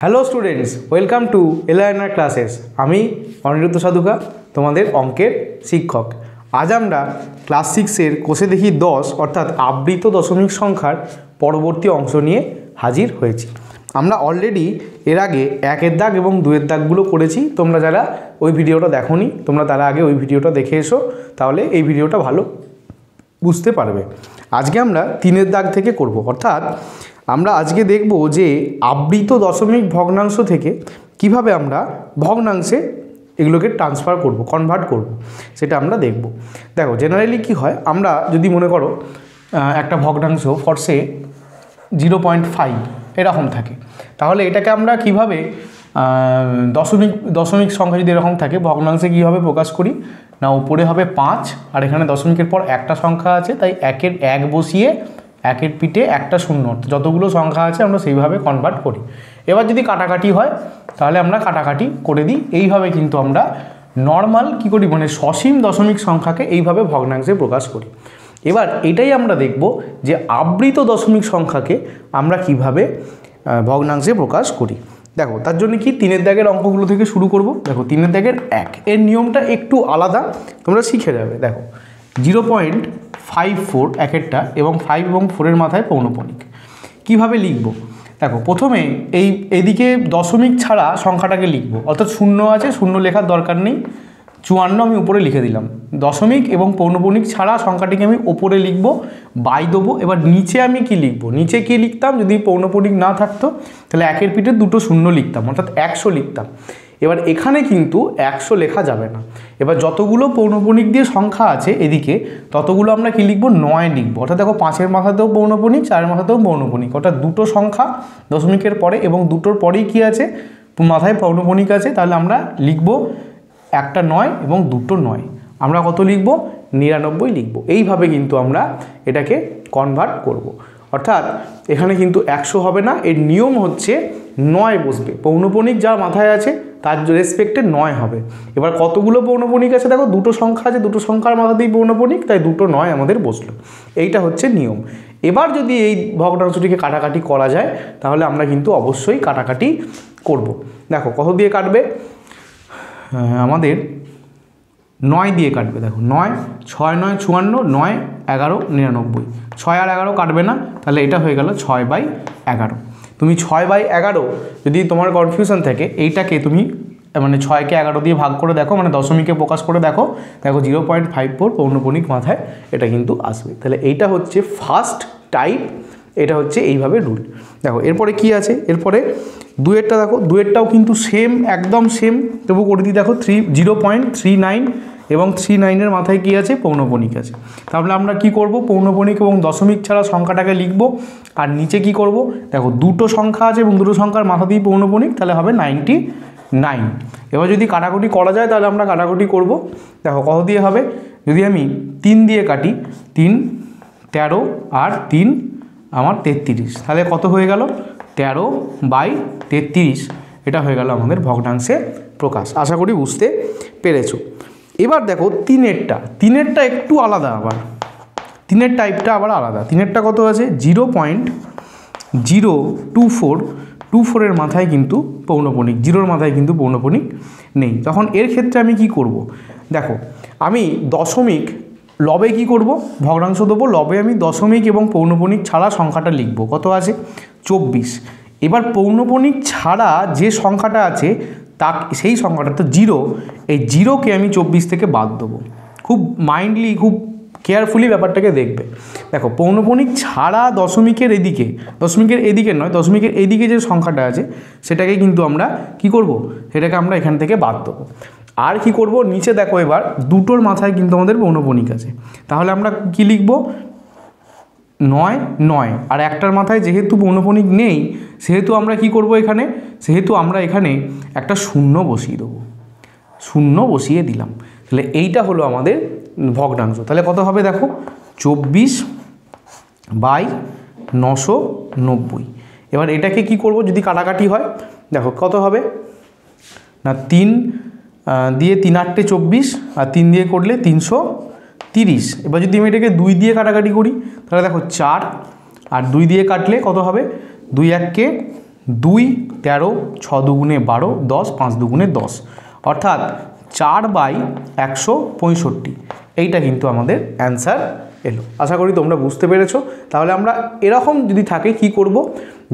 Hello students, welcome to LINR classes. আমি অনিরুদ্ধ সাধুকা, তোমাদের অঙ্কের শিক্ষক। আজ আমরা ক্লাস 6-এর কোষে দেখি 10 অর্থাৎ আবৃত দশমিক সংখ্যার পরবর্তী অংশ নিয়ে হাজির হয়েছি। আমরা অলরেডি এর আগে 1-এর দাগ এবং 2-এর দাগগুলো করেছি। তোমরা যারা ওই ভিডিওটা দেখোনি, তোমরা তারা আগে ওই ভিডিওটা দেখে এসো, তাহলে এই ভিডিওটা ভালো বুঝতে পারবে। আজকে আমরা 3-এর দাগ থেকে করব, অর্থাৎ আমরা আজকে দেখব যে আবৃত দশমিক ভগ্নাংশ থেকে কিভাবে আমরা ভগ্নাংশে এগুলোকে ট্রান্সফার করব, কনভার্ট করব, সেটা আমরা দেখব। দেখো, জেনারেলি কি হয়, আমরা যদি মনে করো একটা ভগ্নাংশ ফরসে 0.5 এরকম থাকে, তাহলে এটাকে আমরা কিভাবে দশমিক সংখ্যা যদি এরকম থাকে, ভগ্নাংশে কীভাবে প্রকাশ করি না, উপরে হবে 5 আর এখানে দশমিকের পর একটা সংখ্যা আছে, তাই 1-এর 1 বসিয়ে 1-এর পিঠে একটা শূন্য, যতগুলো সংখ্যা আছে আমরা সেইভাবে কনভার্ট করি। এবার যদি কাটাকাটি হয় তাহলে আমরা কাটাকাটি করে দিই। এইভাবে কিন্তু আমরা নর্মাল কী করি, মানে সসীম দশমিক সংখ্যাকে এইভাবে ভগ্নাংশে প্রকাশ করি। এবার এটাই আমরা দেখব যে আবৃত দশমিক সংখ্যাকে আমরা কিভাবে ভগ্নাংশে প্রকাশ করি। দেখো, তার জন্য কি 3-এর দাগের অঙ্কগুলো থেকে শুরু করব। দেখো, 3-এর দাগের 1 এর নিয়মটা একটু আলাদা, তোমরা শিখে যাবে। দেখো, 0.54 একেরটা এবং 5 এবং 4-এর মাথায় পৌনঃপুনিক। কীভাবে লিখব? দেখো, প্রথমে এদিকে দশমিক ছাড়া সংখ্যাটাকে লিখব, অর্থাৎ শূন্য আছে, শূন্য লেখার দরকার নেই, 54 আমি উপরে লিখে দিলাম। দশমিক এবং পৌনঃপুনিক ছাড়া সংখ্যাটিকে আমি ওপরে লিখব, বাই দেবো। এবার নিচে আমি কি লিখব? নিচে কি লিখতাম যদি পৌনঃপুনিক না থাকতো? তাহলে 1-এর পিঠে 2 শূন্য লিখতাম, অর্থাৎ 100 লিখতাম। এবার এখানে কিন্তু 100 লেখা যাবে না। এবার যতগুলো পৌনঃপুনিক দিয়ে সংখ্যা আছে এদিকে, ততগুলো আমরা কি লিখব? 9 লিখব। অর্থাৎ দেখো, 5-এর মাথাতেও পৌনঃপুনিক, 4-এর মাথাতেও পৌনঃপুনিক, অর্থাৎ 2 সংখ্যা দশমিকের পরে এবং 2টোর পরেই কি আছে, মাথায় পৌনঃপুনিক আছে। তাহলে আমরা লিখব একটা 9 এবং 2টো 9, আমরা কত লিখব? 99 লিখব। এইভাবে কিন্তু আমরা এটাকে কনভার্ট করব। অর্থাৎ এখানে কিন্তু 100 হবে না, এর নিয়ম হচ্ছে 9 বসবে, পৌনঃপুনিক যা মাথায় আছে তার রেসপেক্টে 9 হবে। এবার কতগুলো পৌনঃপুনিক আছে? দেখো, 2টো সংখ্যা আছে, 2টো সংখ্যার মাথাতেই পৌনঃপুনিক, তাই 2টো 9 আমাদের বসলো। এইটা হচ্ছে নিয়ম। এবার যদি এই ভগ্নাংশটিকে কাটাকাটি করা যায় তাহলে আমরা কিন্তু অবশ্যই কাটাকাটি করব। দেখো, কত দিয়ে কাটবে? আমাদের 9 দিয়ে কাটবে। দেখো, 9, 6, 9, 54, 9, 11, 99, 6 আর 11 কাটবে না, তাহলে এটা হয়ে গেল 6/11। তুমি 6/11 যদি তোমার কনফিউশন থাকে, এইটাকে তুমি মানে 6কে 11 দিয়ে ভাগ করে দেখো, মানে দশমিকে প্রকাশ করে দেখো, দেখো 0.54 পৌনঃপুনিক মাথায় এটা কিন্তু আসবে। তাহলে এইটা হচ্ছে ফার্স্ট টাইপ, এটা হচ্ছে এইভাবে রুল। দেখো, এরপরে কি আছে? এরপরে 2-এরটা দেখো, 2-এরটাও কিন্তু সেম, একদম সেম, তবু করে দিই। দেখো, 0.39 এবং 39-এর মাথায় কি আছে? পৌনঃপুনিক আছে। তাহলে আমরা কি করব? পৌনঃপুনিক এবং দশমিক ছাড়া সংখ্যাটাকে লিখব, আর নিচে কি করব? দেখো, 2টো সংখ্যা আছে এবং 2টো সংখ্যার মাথাতেই পৌনঃপুনিক, তাহলে হবে 99। এবার যদি কাটাকুটি করা যায় তাহলে আমরা কাটাকুটি করব। দেখো, কত দিয়ে হবে? যদি আমি 3 দিয়ে কাটি, 3, 13 আর 3 আমার 33, তাহলে কত হয়ে গেল? 13/33। এটা হয়ে গেল আমাদের ভগ্নাংশে প্রকাশ। আশা করি বুঝতে পেরেছো। এবার দেখো, 3-এরটা একটু আলাদা, আবার 3-এর টাইপটা আবার আলাদা। 3-এরটা কত আছে? 0.024 মাথায় কিন্তু পৌনঃপুনিক, 0-র মাথায় কিন্তু পৌনঃপুনিক নেই। তখন এর ক্ষেত্রে আমি কি করব? দেখো, আমি দশমিক লবে কি করব? ভগ্নাংশ দেবো, লবে আমি দশমিক এবং পৌনঃপুনিক ছাড়া সংখ্যাটা লিখব। কত আছে? 24। এবার পৌনঃপুনিক ছাড়া যে সংখ্যাটা আছে তা, সেই সংখ্যাটা তো 0, এই 0কে আমি 24 থেকে বাদ দেবো। খুব মাইন্ডলি, খুব কেয়ারফুলি ব্যাপারটাকে দেখবে। দেখো, পৌনঃপুনিক ছাড়া দশমিকের এদিকে নয়, দশমিকের এদিকে যে সংখ্যাটা আছে সেটাকে কিন্তু আমরা কি করব? সেটাকে আমরা এখান থেকে বাদ দেবো। আর কি করব? নিচে দেখো, এবার 2টোর মাথায় কিন্তু আমাদের পৌনঃপুনিক আছে, তাহলে আমরা কি লিখব? 9 আর একটার মাথায় যেহেতু পৌনঃপুনিক নেই, সেহেতু আমরা কি করব? আমরা এখানে একটা শূন্য বসিয়ে দেবো, শূন্য বসিয়ে দিলাম। তাহলে এইটা হলো আমাদের ভগ্নাংশ। তাহলে কত হবে? দেখো, 24/990। এবার এটাকে কি করব যদি কাটাকাটি হয়? দেখো, কত হবে না, 3 দিয়ে 3 8 24 আর 3 দিয়ে করলে 330। এবার যদি আমি এটাকে 2 দিয়ে কাটাকাটি করি তাহলে দেখো, 4 আর 2 দিয়ে কাটলে কত হবে? 2 1 কে 2 13, 6 দুগুণে 12, 10, 5 দুগুণে 10, অর্থাৎ 4/165। এইটা কিন্তু আমাদের অ্যান্সার এলো। আশা করি তোমরা বুঝতে পেরেছো। তাহলে আমরা এরকম যদি থাকে কি করব,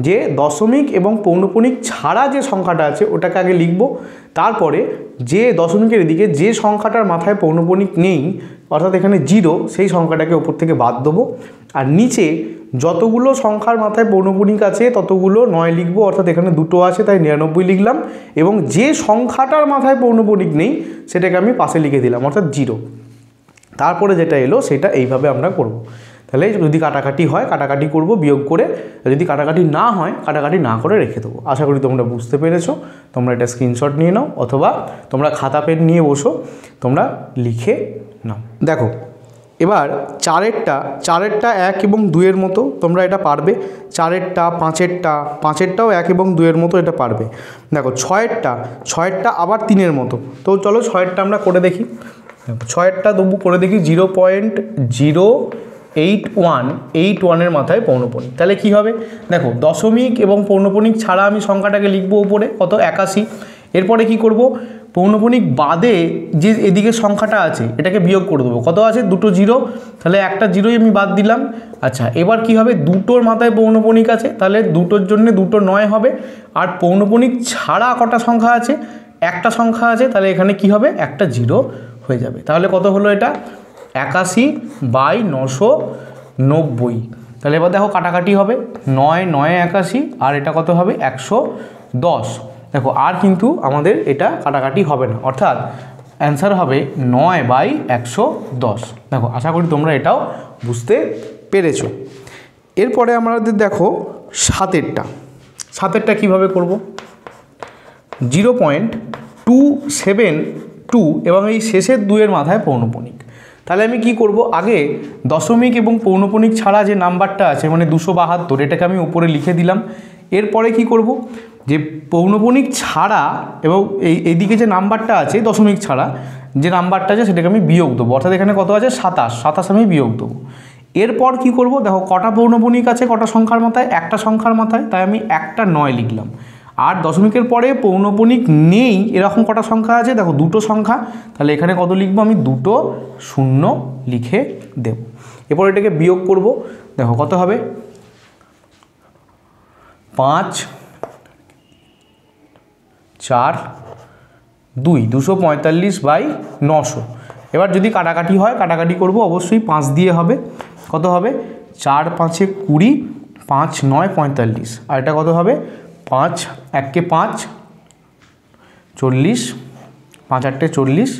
যে দশমিক এবং পৌনঃপুনিক ছাড়া যে সংখ্যাটা আছে ওটাকে আগে লিখব, তারপরে যে দশমিকের এদিকে যে সংখ্যাটার মাথায় পৌনঃপুনিক নেই অর্থাৎ এখানে 0, সেই সংখ্যাটাকে ওপর থেকে বাদ দেবো, আর নিচে যতগুলো সংখ্যার মাথায় পৌনঃপুনিক আছে ততগুলো 9 লিখবো, অর্থাৎ এখানে 2 আছে তাই 99 লিখলাম, এবং যে সংখ্যাটার মাথায় পৌনঃপুনিক নেই সেটাকে আমি পাশে লিখে দিলাম অর্থাৎ 0। তারপরে যেটা এলো সেটা এইভাবে আমরা করব। তাহলে যদি কাটাকাটি হয় কাটাকাটি করব বিয়োগ করে, যদি কাটাকাটি না হয় কাটাকাটি না করে রেখে দেবো। আশা করি তোমরা বুঝতে পেরেছো। তোমরা এটা স্ক্রিনশট নিয়ে নাও অথবা তোমরা খাতা পেন নিয়ে বসো, তোমরা লিখে নাও। দেখো এবার 4এরটা 1 এবং 2-এর মতো তোমরা এটা পারবে। 4এরটা 5এরটাও 1 এবং 2-এর মতো এটা পারবে। দেখো 6এরটা আবার 3-এর মতো। তো চলো 6এরটা আমরা করে দেখি। 6এরটা তবু করে দেখি 0.08181-এর মাথায় পৌনঃপুনিক। তাহলে কি হবে, দেখো দশমিক এবং পৌনঃপুনিক ছাড়া আমি সংখ্যাটাকে লিখবো উপরে কত 81। এরপরে কি করব, পৌনঃপুনিক বাদে যে এদিকে সংখ্যাটা আছে এটাকে বিয়োগ করে দেবো। কত আছে, 2 0, তাহলে একটা 0ই আমি বাদ দিলাম। আচ্ছা এবার কি হবে, 2টোর মাথায় পৌনঃপুনিক আছে তাহলে 2টোর জন্য 2 9 হবে, আর পৌনঃপুনিক ছাড়া কটা সংখ্যা আছে, একটা সংখ্যা আছে, তাহলে এখানে কি হবে, একটা 0 হয়ে যাবে। তাহলে কত হলো এটা, 81/990। তাহলে এবার দেখো কাটাকাটি হবে, 9 9 81, আর এটা কত হবে 110। দেখো আর কিন্তু আমাদের এটা কাটাকাটি হবে না, অর্থাৎ অ্যান্সার হবে 9/110। দেখো আশা করি তোমরা এটাও বুঝতে পেরেছো। এরপরে আমাদের দেখো 7এরটা কীভাবে করব, 0.272 এবং এই শেষের 2-এর মাথায় পৌনঃপুনিক। তাহলে আমি কি করব, আগে দশমিক এবং পৌনঃপুনিক ছাড়া যে নাম্বারটা আছে মানে 272, এটাকে আমি উপরে লিখে দিলাম। এরপরে কি করব, যে পৌনঃপুনিক ছাড়া এবং এইদিকে যে নাম্বারটা আছে দশমিক ছাড়া যে নাম্বারটা আছে সেটাকে আমি বিয়োগ দেবো, অর্থাৎ এখানে কত আছে 27 আমি বিয়োগ দেবো। এরপর কি করব, দেখো কটা পৌনঃপুনিক আছে কটা সংখ্যার মাথায়, একটা সংখ্যার মাথায়, তাই আমি একটা 9 লিখলাম। আর দশমিকের পরে পৌনঃপুনিক নেই এরকম কটা সংখ্যা আছে, দেখো 2টো সংখ্যা, তাহলে এখানে কত লিখবো, আমি 2 0 লিখে দেব। এরপর এটাকে বিয়োগ করব, দেখো কত হবে 5 4 2 245/900। এবার যদি কাটাকাটি হয় কাটাকাটি করব, অবশ্যই 5 দিয়ে হবে। কত হবে, 4 5 20, 5 9 45, আর এটা কত হবে 5 1 5 40, 5 8 40,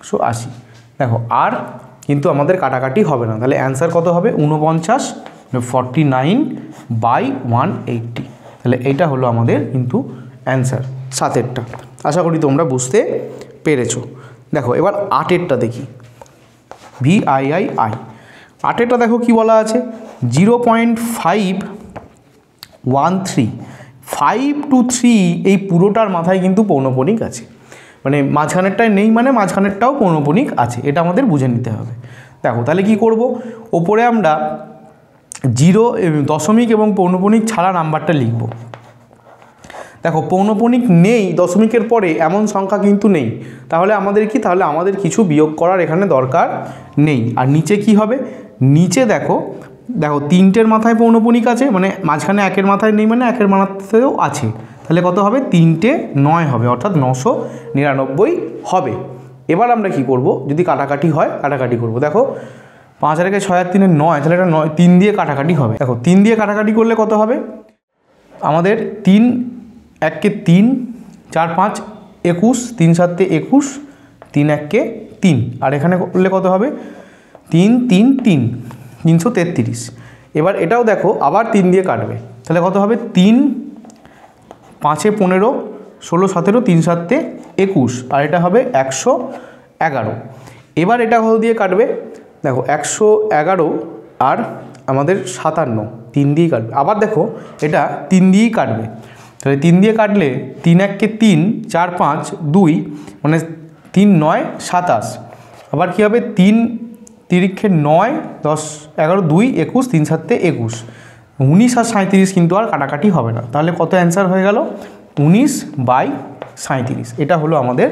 180। দেখো আর কিন্তু আমাদের কাটাকাটি হবে না, তাহলে অ্যান্সার কত হবে 49/180। তাহলে এইটা হলো আমাদের কিন্তু অ্যান্সার 7এরটা। আশা করি তোমরা বুঝতে পেরেছো। দেখো এবার 8এরটা দেখি, VIII। 8এরটা দেখো কি বলা আছে, 0.513, 5 to 3 এই পুরোটার মাথায় কিন্তু পৌনঃপুনিক আছে, মানে মাঝখানেরটায় নেই মানে মাঝখানেরটাও পৌনঃপুনিক আছে, এটা আমাদের বুঝে নিতে হবে। দেখো তাহলে কি করব, ওপরে আমরা 0 দশমিক এবং পৌনঃপুনিক ছাড়া নাম্বারটা লিখব। দেখো পৌনঃপুনিক নেই দশমিকের পরে এমন সংখ্যা কিন্তু নেই, তাহলে আমাদের কি, তাহলে আমাদের কিছু বিয়োগ করার এখানে দরকার নেই। আর নিচে কি হবে, নিচে দেখো 3টের মাথায় পৌনঃপুনিক আছে, মানে মাঝখানে 1-এর মাথায় নেই মানে 1-এর মাথাতেও আছে, তাহলে কত হবে 3টে 9 হবে, অর্থাৎ 999 হবে। এবার আমরা কি করব, যদি কাটাকাটি হয় কাটাকাটি করব। দেখো 5 আর 6 আর 3 9, তাহলে এটা 3 দিয়ে কাটাকাটি হবে। দেখো 3 দিয়ে কাটাকাটি করলে কত হবে, আমাদের 3 1 3, 4 5 21, 3 7 21, 3 1 3, আর এখানে করলে কত হবে 3 3 3, 333। এবার এটাও দেখো আবার 3 দিয়ে কাটবে, তাহলে কত হবে 3 5 15, 16 17, 3 7 21, আর এটা হবে 111। এবার এটা কত দিয়ে কাটবে, দেখো 111 আর আমাদের 57, 3 দিয়েই কাটবে। আবার দেখো এটা 3 দিয়েই কাটবে, তাহলে 3 দিয়ে কাটলে 3 1 3, 4 5 2, মানে 3 9 27। আবার কী হবে 3 3 9 10 11 2 21, 3 7 21, 19 আর 37 কিন্তু আর কাটাকাটি হবে না, তাহলে কত অ্যান্সার হয়ে গেল 19/37। এটা হলো আমাদের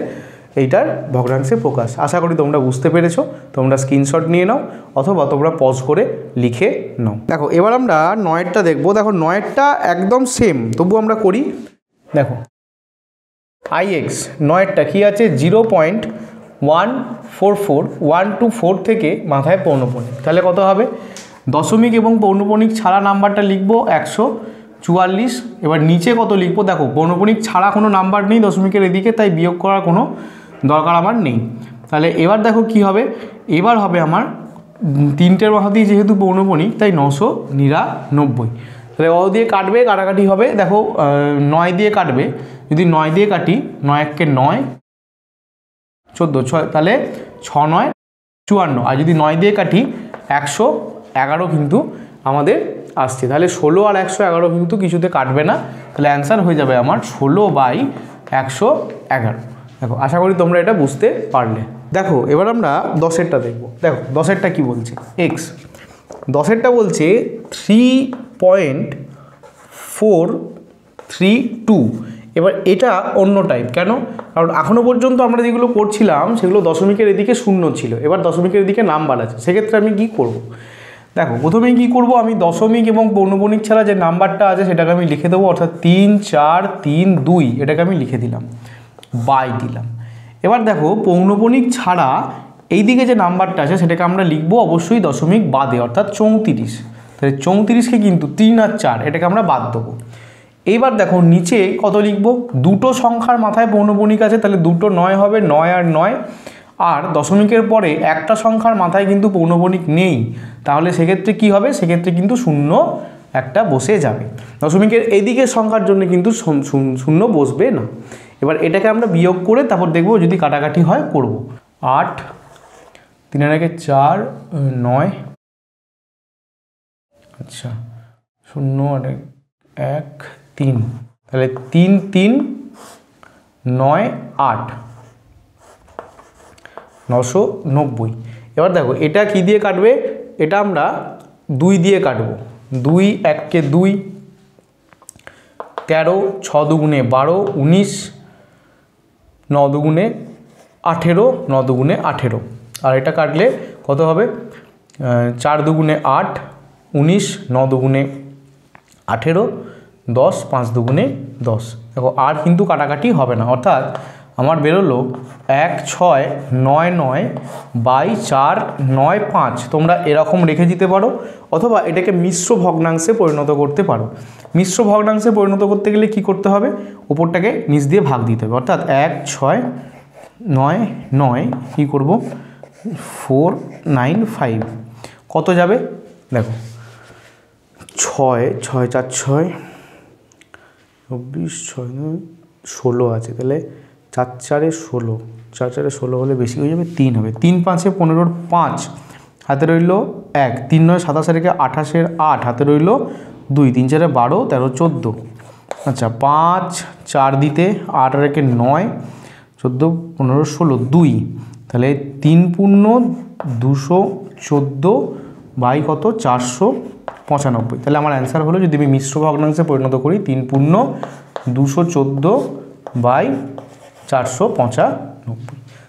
এইটার ভগ্নাংশে প্রকাশ। আশা করি তোমরা বুঝতে পেরেছো। তোমরা স্ক্রিনশট নিয়ে নাও অথবা তোমরা পজ করে লিখে নাও। দেখো এবার আমরা 9টা দেখবো। দেখো 9টা একদম সেম, তবু আমরা করি। দেখো IX 9টা কী আছে 0.144 থেকে মাথায় পৌনঃপুনিক, তাহলে কত হবে দশমিক এবং পৌনঃপুনিক ছাড়া নাম্বারটা লিখবো 144। এবার নিচে কত লিখবো, দেখো পৌনঃপুনিক ছাড়া কোনো নাম্বার নেই দশমিকের এদিকে, তাই বিয়োগ করার কোনো দরকার আমার নেই। তাহলে এবার দেখো কি হবে, এবার হবে আমার 3টের মাথা দিয়ে যেহেতু পৌনঃপুনিক তাই 999। তাহলে ও দিয়ে কাটবে, কাটাকাটি হবে। দেখো 9 দিয়ে কাটবে, যদি 9 দিয়ে কাটি 9 1 9 14 6, তাহলে 6 9 54। আর যদি 9 দিয়ে কাটি 111 কিন্তু আমাদের আসছে। তাহলে 16 আর 111 কিন্তু কিছুতে কাটবে না, তাহলে অ্যান্সার হয়ে যাবে আমার 16/111। দেখো আশা করি তোমরা এটা বুঝতে পারলে। দেখো এবার আমরা 10এরটা দেখব। দেখো 10এরটা কি বলছে, এক্স 10এরটা বলছে 3.432। এবার এটা অন্য টাইপ, কেন? কারণ এখনও পর্যন্ত আমরা যেগুলো করছিলাম সেগুলো দশমিকের এদিকে শূন্য ছিল, এবার দশমিকের এদিকে নাম্বার আছে। সেক্ষেত্রে আমি কি করব, দেখো প্রথমেই কি করব, আমি দশমিক এবং পৌনঃপুনিক ছাড়া যে নাম্বারটা আছে সেটাকে আমি লিখে দেবো, অর্থাৎ 3 4 3 2 এটাকে আমি লিখে দিলাম, বাই দিলাম। এবার দেখো পৌনঃপুনিক ছাড়া এইদিকে যে নাম্বারটা আছে সেটাকে আমরা লিখবো অবশ্যই দশমিক বাদে, অর্থাৎ 34। তাহলে 34কে কিন্তু 3 আর 4 এটাকে আমরা বাদ দেবো। এইবার দেখো নিচে কত লিখবো, দুটো সংখ্যার মাথায় পৌনঃপুনিক আছে, তাহলে দুটো 9 হবে, 9 আর 9। আর দশমিকের পরে একটা সংখ্যার মাথায় কিন্তু পৌনঃপুনিক নেই, তাহলে সেক্ষেত্রে কি হবে, সেক্ষেত্রে কিন্তু শূন্য একটা বসে যাবে। দশমিকের এদিকে সংখ্যার জন্য কিন্তু শূন্য বসবে না। এবার এটাকে আমরা বিয়োগ করে তারপর দেখবো যদি কাটাকাটি হয় করব। 8 3 এর আগে 4 9, আচ্ছা 0 আর 1 3, তাহলে 3 3 9 8 990। এবার দেখো এটা কি দিয়ে কাটবে, এটা আমরা 2 দিয়ে কাটবো। 2 1 কে 2, 13 6 দুগুণে 12 19, 9 দুগুণে 18 9 দুগুণে 18। আর এটা কাটলে কত হবে, 4 দুগুণে 8 19, 9 দুগুণে 18 10 5 দুগুণে 10। দেখো আর কিন্তু কাটাকাটি হবে না, অর্থাৎ আমার বেরোলো 1 6 9 9 বাই 4 9 5। তোমরা এরকম রেখে দিতে পারো অথবা এটাকে মিশ্র ভগ্নাংশে পরিণত করতে পারো। মিশ্র ভগ্নাংশে পরিণত করতে গেলে কি করতে হবে, উপরটাকে নিচ দিয়ে ভাগ দিতে হবে, অর্থাৎ 1 6 9 9 কী করবো 495। কত যাবে দেখো 6 6 4 6 24 6 16 আছে, তাহলে 4 4 16, 4 4 16 হলে বেশি হয়ে যাবে, 3 হবে। 3 5 15 5 হাতে রইল 1, 3 9 27 রেখে 28 8 হাতে রইল 2, 3 4 12 13 14। আচ্ছা 5 4 দিতে 8 রেখে 9 14 15 16 2, তাহলে 3 পূর্ণ 214 বাই কত 495। তাহলে আমার অ্যান্সার হলো, যদি আমি মিশ্র ভগ্নাংশে পরিণত করি 3 পূর্ণ 214 বাই 495।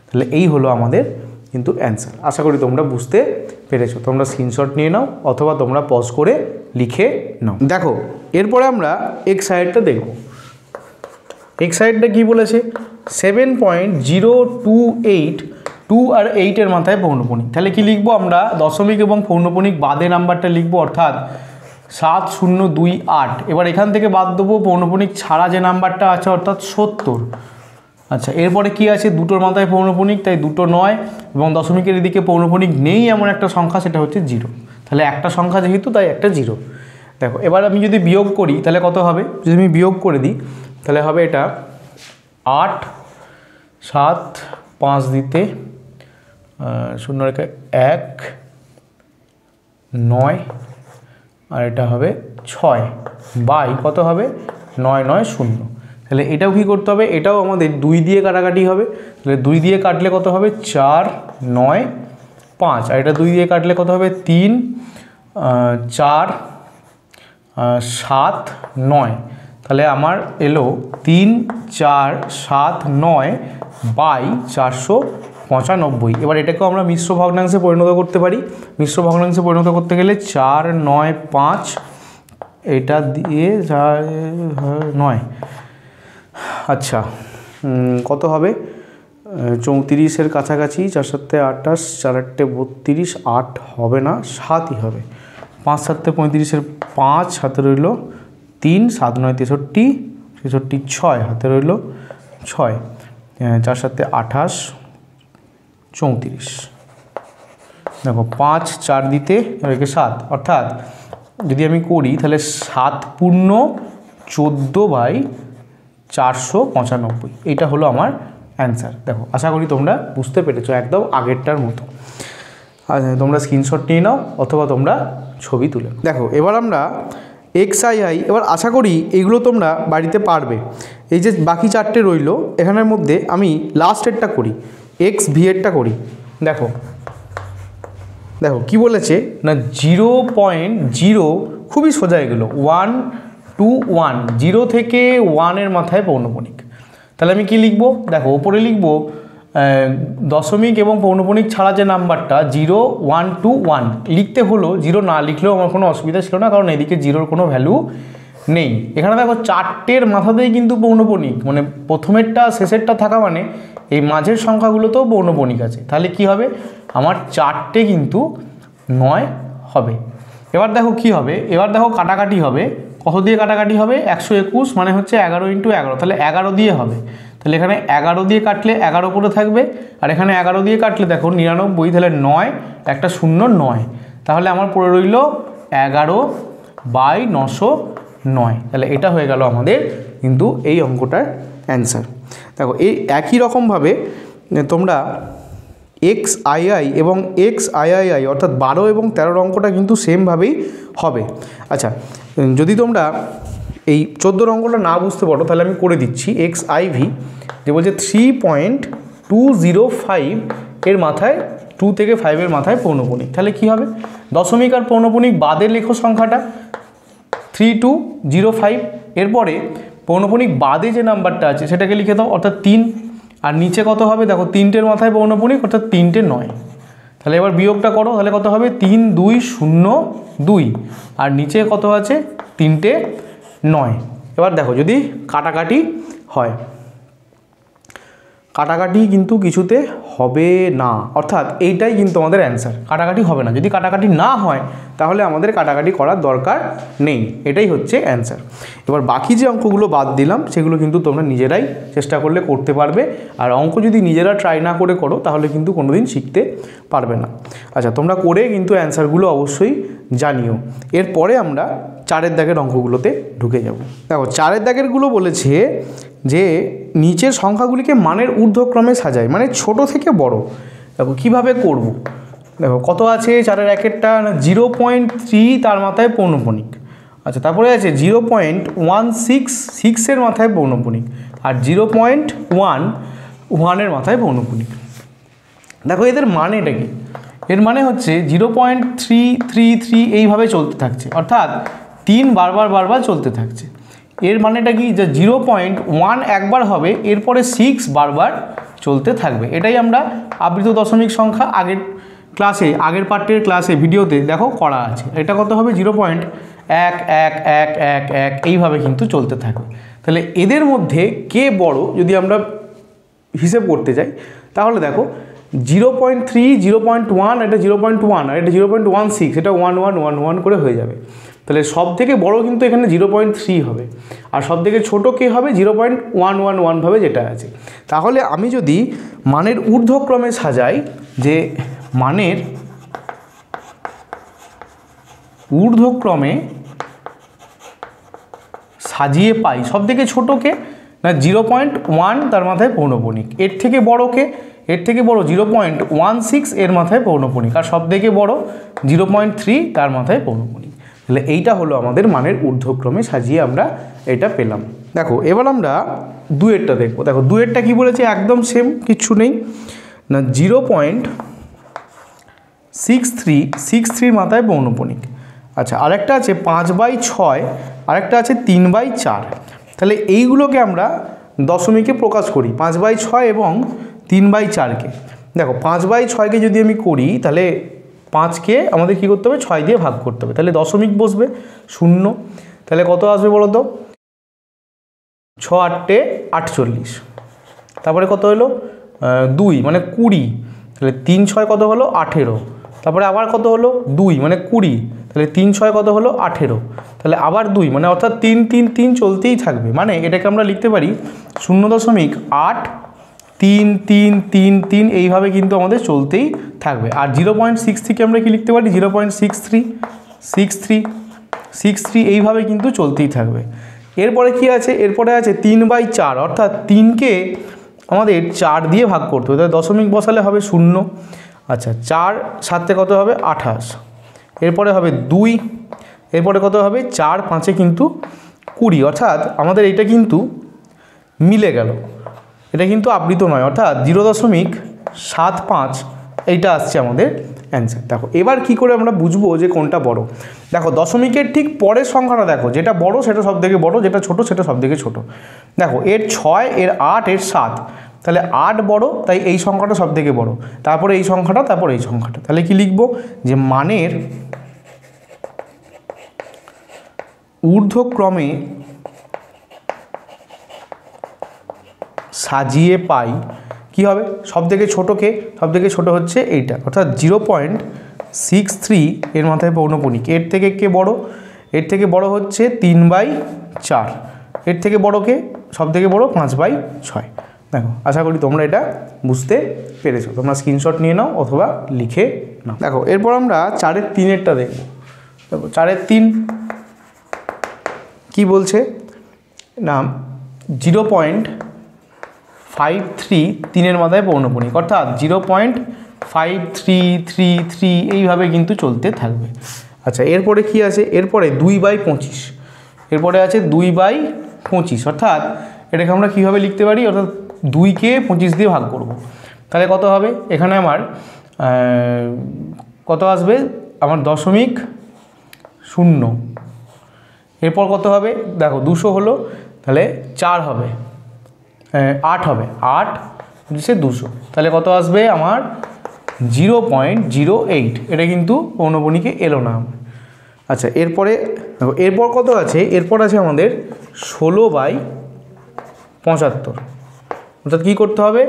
তাহলে এই হলো আমাদের কিন্তু অ্যান্সার। আশা করি তোমরা বুঝতে পেরেছো। তোমরা স্ক্রিনশট নিয়ে নাও অথবা তোমরা পজ করে লিখে নাও। দেখো এরপরে আমরা এক্স সাইডটা দেখব। এক্স সাইডটা কী বলেছে, 7.028 2 আর 8 মাথায় পৌনঃপুনিক। তাহলে কি লিখবো আমরা, দশমিক এবং পৌনঃপুনিক বাদে নাম্বারটা লিখবো, অর্থাৎ 7028। এবার এখান থেকে বাদ দেবো পৌনঃপুনিক ছাড়া যে নাম্বারটা আছে, অর্থাৎ 70। আচ্ছা এরপরে কি আছে, দুটোর মাথায় পৌনঃপুনিক, তাই দুটো 9 এবং দশমিকের এদিকে পৌনঃপুনিক নেই এমন একটা সংখ্যা, সেটা হচ্ছে 0। তাহলে একটা সংখ্যা যেহেতু তাই একটা 0। দেখো এবার আমি যদি বিয়োগ করি তাহলে কত হবে, যদি আমি বিয়োগ করে দিই তাহলে হবে এটা 8 7 5 দিতে 0 রেখে 1 9, আর এটা হবে 6 বাই কত হবে 9 9 0। তাহলে এটাও কী করতে হবে, এটাও আমাদের 2 দিয়ে কাটাকাটি হবে। তাহলে 2 দিয়ে কাটলে কত হবে 4 9 5, আর এটা 2 দিয়ে কাটলে কত হবে 3 4, 7 9, তাহলে আমার এলো 3 4 7 9 বাই 495। এবার এটাকেও আমরা মিশ্র ভগ্নাংশে পরিণত করতে পারি। মিশ্র ভগ্নাংশে পরিণত করতে গেলে 4 9 5, এটা দিয়ে 9, আচ্ছা কত হবে, 34-এর কাছাকাছি, 4 7 28, 4 8 32, 8 হবে না, 7ই হবে। 5 7 35-এর 5, হাতে রইল 3, 7 9 63, 63 6, হাতে রইল 6, 4 7 28 34। দেখো 5 4 দিতে রেখে 7, অর্থাৎ যদি আমি করি তাহলে 7 পূর্ণ 14/495, এইটা হলো আমার অ্যান্সার। দেখো আশা করি তোমরা বুঝতে পেরেছো, একদম আগেরটার মতো। আচ্ছা তোমরা স্ক্রিনশট নিয়ে নাও অথবা তোমরা ছবি তুলে। দেখো এবার আমরা XII, এবার আশা করি এগুলো তোমরা বাড়িতে পারবে। এই যে বাকি 4টে রইল, এখানের মধ্যে আমি লাস্টেরটা করি, XV-এরটা করি। দেখো দেখো কি বলেছে না, 0.0, খুবই সোজা এগুলো, 1 2 1, 0 থেকে 1-এর মাথায় পৌনঃপুনিক। তাহলে আমি কি লিখব, দেখো ওপরে লিখব দশমিক এবং পৌনঃপুনিক ছাড়া যে নাম্বারটা 0 1 2 1, লিখতে হলো 0 না লিখলেও আমার কোনো অসুবিধা ছিল না, কারণ এদিকে 0-র কোনো ভ্যালু নেই। এখানে দেখো 4টের মাথাতেই কিন্তু পৌনঃপুনিক, মানে প্রথমেরটা শেষেরটা থাকা মানে এই মাঝের সংখ্যাগুলোতেও পৌনঃপুনিক আছে। তাহলে কি হবে, আমার 4টে কিন্তু 9 হবে। এবার দেখো কি হবে, এবার দেখো কাটাকাটি হবে। কত দিয়ে কাটাকাটি হবে, 121 মানে হচ্ছে 11 × 11, তাহলে 11 দিয়ে হবে। তাহলে এখানে 11 দিয়ে কাটলে 11 পড়ে থাকবে, আর এখানে 11 দিয়ে কাটলে দেখো 99, তাহলে 9 একটা 0 9, তাহলে আমার পড়ে রইল 11/909। তাহলে এটা হয়ে গেল আমাদের কিন্তু এই অঙ্কটার অ্যান্সার। দেখো এই একই রকমভাবে তোমরা XII এবং XIII অর্থাৎ 12 এবং 13 অঙ্কটা কিন্তু সেমভাবেই হবে। আচ্ছা যদি তোমরা এই 14 অঙ্কটা না বুঝতে পারো তাহলে আমি করে দিচ্ছি। XIV যে বলছে 3.205 এর মাথায় 2 থেকে 5-এর মাথায় পৌনঃপুনিক। তাহলে কি হবে, দশমিক আর পৌনঃপুনিক বাদে লেখো সংখ্যাটা 3205, এরপরে পৌনঃপুনিক বাদে যে নাম্বারটা আছে সেটাকে লিখে দাও, অর্থাৎ 3, আর নিচে কত হবে দেখো 3টের মাথায় পৌনঃপুনিক, অর্থাৎ 3টে 9। তাহলে এবার বিয়োগটা করো, তাহলে কত হবে 3 2 0 2, আর নিচে কত আছে 3টে 9। এবার দেখো যদি কাটাকাটি হয়, কাটাকাটি কিন্তু কিছুতে হবে না, অর্থাৎ এইটাই কিন্তু আমাদের অ্যান্সার, কাটাকাটি হবে না। যদি কাটাকাটি না হয় তাহলে আমাদের কাটাকাটি করার দরকার নেই, এটাই হচ্ছে অ্যান্সার। এবার বাকি যে অঙ্কগুলো বাদ দিলাম সেগুলো কিন্তু তোমরা নিজেরাই চেষ্টা করলে করতে পারবে, আর অঙ্ক যদি নিজেরা ট্রাই না করে করো তাহলে কিন্তু কোনোদিন শিখতে পারবে না। আচ্ছা তোমরা করে কিন্তু অ্যান্সারগুলো অবশ্যই জানিও। এরপরে আমরা 4-এর দাগের অঙ্কগুলোতে ঢুকে যাব। দেখো 4-এর দাগেরগুলো বলেছে যে নিচের সংখ্যাগুলিকে মানের ঊর্ধ্বক্রমে সাজায়, মানে ছোট থেকে বড়। দেখো কীভাবে করব, দেখো কত আছে 4-এর একেরটা 0.3 তার মাথায় পৌনঃপুনিক। আচ্ছা তারপরে আছে 0.166-এর মাথায় পৌনঃপুনিক, আর 0.11-এর মাথায় পৌনঃপুনিক। দেখো এদের মানেটা কি, এর মানে হচ্ছে 0.333 এইভাবে চলতে থাকছে, অর্থাৎ 3 বারবার চলতে থাকছে। এর মানেটা কি, যে 0.1 একবার হবে, এরপরে 6 বারবার চলতে থাকবে। এটাই আমরা আবৃত দশমিক সংখ্যা আগের ক্লাসে, আগের পার্টের ক্লাসে ভিডিওতে দেখো করা আছে। এটা কত হবে 0.111111 এইভাবে কিন্তু চলতে থাকবে। তাহলে এদের মধ্যে কে বড় যদি আমরা হিসেব করতে যাই, তাহলে দেখো 0.3 0.1, এটা 0.1, আর এটা 0.16, এটা 1111 করে হয়ে যাবে। তাহলে সব থেকে বড় কিন্তু এখানে 0.3 হবে, আর সব থেকে ছোটো কে হবে 0.111 ভাবে যেটা আছে। তাহলে আমি যদি মানের ঊর্ধ্বক্রমে সাজাই, যে মানের ঊর্ধ্বক্রমে সাজিয়ে পাই সব থেকে ছোটোকে না 0.1 তার মাথায় পৌনঃপুনিক, এর থেকে বড়কে, এর থেকে বড় 0.16 এর মাথায় পৌনঃপুনিক, আর সব থেকে বড় 0.3 তার মাথায় পৌনঃপুনিক। তাহলে এইটা হলো আমাদের মানের ঊর্ধ্বক্রমে সাজিয়ে আমরা এটা পেলাম। দেখো এবার আমরা 2-এরটা দেখবো। দেখো 2-এরটা কি বলেছে, একদম সেম, কিচ্ছু নেই না, 0.63 মাথায় পৌনঃপুনিক, আচ্ছা, আরেকটা আছে 5/6, আরেকটা আছে 3/4। তাহলে এইগুলোকে আমরা দশমিকে প্রকাশ করি, 5/6 এবং 3/4কে। দেখো 5/6কে যদি আমি করি তাহলে 5কে আমাদের কী করতে হবে, 6 দিয়ে ভাগ করতে হবে, তাহলে দশমিক বসবে 0। তাহলে কত আসবে বলো তো, 6 8 48। তারপরে কত হলো 2 মানে 20, তাহলে 3 6 কত হলো 18। তারপরে আবার কত হলো 2 মানে 20, তাহলে 3 6 কত হলো 18। তাহলে আবার 2 মানে অর্থাৎ 3 3 3 চলতেই থাকবে। মানে এটাকে আমরা লিখতে পারি 0.8 3 3 3 3, এইভাবে কিন্তু আমাদের চলতেই থাকবে। আর 0.6 থেকে আমরা কি লিখতে পারি, 0.63 63 63, এইভাবে কিন্তু চলতেই থাকবে। এরপরে কি আছে, এরপরে আছে 3/4, অর্থাৎ 3কে আমাদের 4 দিয়ে ভাগ করতে হবে, তাহলে দশমিক বসালে হবে 0। আচ্ছা, 4 7 কত হবে 28। এরপরে হবে 2, এরপরে কত হবে 4 5 কিন্তু 20, অর্থাৎ আমাদের এটা কিন্তু মিলে গেল, এটা কিন্তু আবৃত নয়, অর্থাৎ 0.75 এইটা আসছে আমাদের অ্যান্সার। দেখো এবার কি করে আমরা বুঝবো যে কোনটা বড়। দেখো দশমিকের ঠিক পরের সংখ্যাটা দেখো, যেটা বড় সেটা সব থেকে বড়, যেটা ছোট সেটা সব থেকে ছোট। দেখো এর 6, এর 8, এর 7, তাহলে 8 বড়, তাই এই সংখ্যাটা সব থেকে বড়, তারপরে এই সংখ্যাটা, তারপরে এই সংখ্যাটা। তাহলে কি লিখবো, যে মানের ঊর্ধ্বক্রমে সাজিয়ে পাই কি হবে, সব থেকে ছোটোকে, সব থেকে ছোটো হচ্ছে এইটা, অর্থাৎ 0.63 এর মাথায় পৌনঃপুনিক। এর থেকে কে বড়, এর থেকে বড় হচ্ছে 3/4, এর থেকে বড়কে, সব থেকে বড় 5/6। দেখো আশা করি তোমরা এটা বুঝতে পেরেছো, তোমরা স্ক্রিনশট নিয়ে নাও অথবা লিখে নাও। দেখো এরপর আমরা 4-এর 3-এরটা দেখব। দেখো 4-এর 3 কি বলছে না, 0.533 3-এর মাথায় পৌনঃপুনিক, অর্থাৎ 0.5333 এইভাবে কিন্তু চলতে থাকবে। আচ্ছা, এরপরে কি আছে, এরপরে 2/25, এরপরে আছে 2/25, অর্থাৎ এটাকে আমরা কীভাবে লিখতে পারি, অর্থাৎ 2কে 25 দিয়ে ভাগ করব। তাহলে কত হবে, এখানে আমার কত আসবে, আমার 0.0। এরপর কত হবে, দেখো 200 হলো, তাহলে 4 হবে, 8 হবে, 8 সে 200, তাহলে কত আসবে আমার 0.08। এটা কিন্তু পৌনঃপুনিকে এলো না আমার। আচ্ছা, এরপরে দেখো এরপর কত আছে, এরপর আছে আমাদের 16/75, অর্থাৎ কী করতে হবে,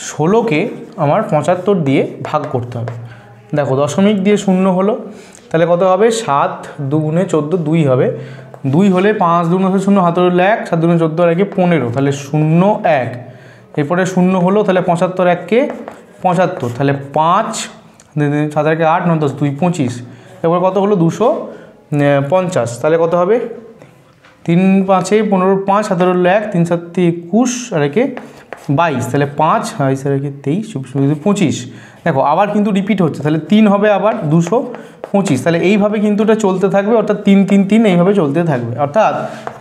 16কে আমার 75 দিয়ে ভাগ করতে হবে। দেখো দশমিক দিয়ে 0 হলো, তাহলে কত হবে, 7 2 × 14 2 হবে, 2 হলে 5 2 × 0 হাতে 1, 7 2 × 14 আর 15, তাহলে 0 1। এরপরে 0 হলো, তাহলে 75 1কে 75, তাহলে 5 7 1 8 9 10 2 25। এরপর কত হলো 250, তাহলে কত হবে, 3 5 15 5 7 1 3 7 21 আর 22, তাহলে 5 22 আর 23 25। দেখো আবার কিন্তু রিপিট হচ্ছে, তাহলে 3 হবে আবার 225, তাহলে এইভাবে কিন্তু এটা চলতে থাকবে, অর্থাৎ 3 3 3 এইভাবে চলতে থাকবে, অর্থাৎ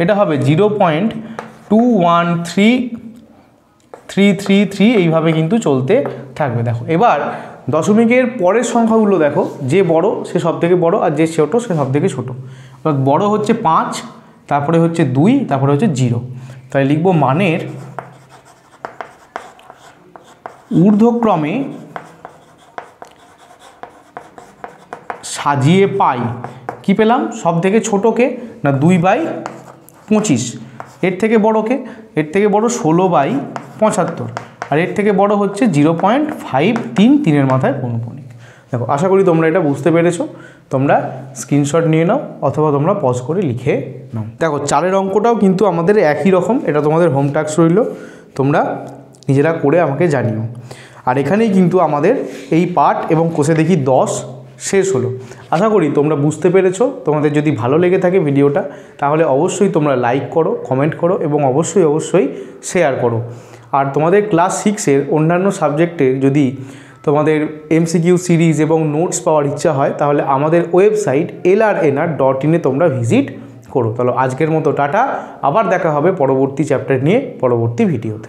এটা হবে 0.21333 এইভাবে কিন্তু চলতে থাকবে। দেখো এবার দশমিকের পরের সংখ্যাগুলো দেখো, যে বড় সে সব থেকে বড়, আর যে ছোটো সে সব থেকে ছোটো। অর্থাৎ বড় হচ্ছে 5, তারপরে হচ্ছে 2, তারপরে হচ্ছে 0। তাই লিখব মানের ঊর্ধ্বক্রমে সাজিয়ে পাই, কি পেলাম, সব থেকে ছোটোকে না 2/25, এর থেকে বড়কে, এর থেকে বড় 16/75, আর এর থেকে বড় হচ্ছে 0.533 মাথায় পৌনঃপুনিক। দেখো আশা করি তোমরা এটা বুঝতে পেরেছো, তোমরা স্ক্রিনশট নিয়ে নাও অথবা তোমরা পজ করে লিখে নাও। দেখো 4-এর অঙ্কটাও কিন্তু আমাদের একই রকম, এটা তোমাদের হোম টাস্ক রইল, তোমরা নিজেরা করে আমাকে জানিও। আর এখানেই কিন্তু আমাদের এই পাঠ এবং কোষে দেখি 10 শেষ হলো। আশা করি তোমরা বুঝতে পেরেছো। তোমাদের যদি ভালো লেগে থাকে ভিডিওটা, তাহলে অবশ্যই তোমরা লাইক করো, কমেন্ট করো এবং অবশ্যই শেয়ার করো। আর তোমাদের ক্লাস 6-এর অন্যান্য সাবজেক্টের যদি তোমাদের MCQ সিরিজ এবং নোটস পাওয়ার ইচ্ছা হয়, তাহলে আমাদের ওয়েবসাইট lrnr.in তোমরা ভিজিট করো। তাহলে আজকের মতো টাটা, আবার দেখা হবে পরবর্তী চ্যাপ্টার নিয়ে পরবর্তী ভিডিওতে।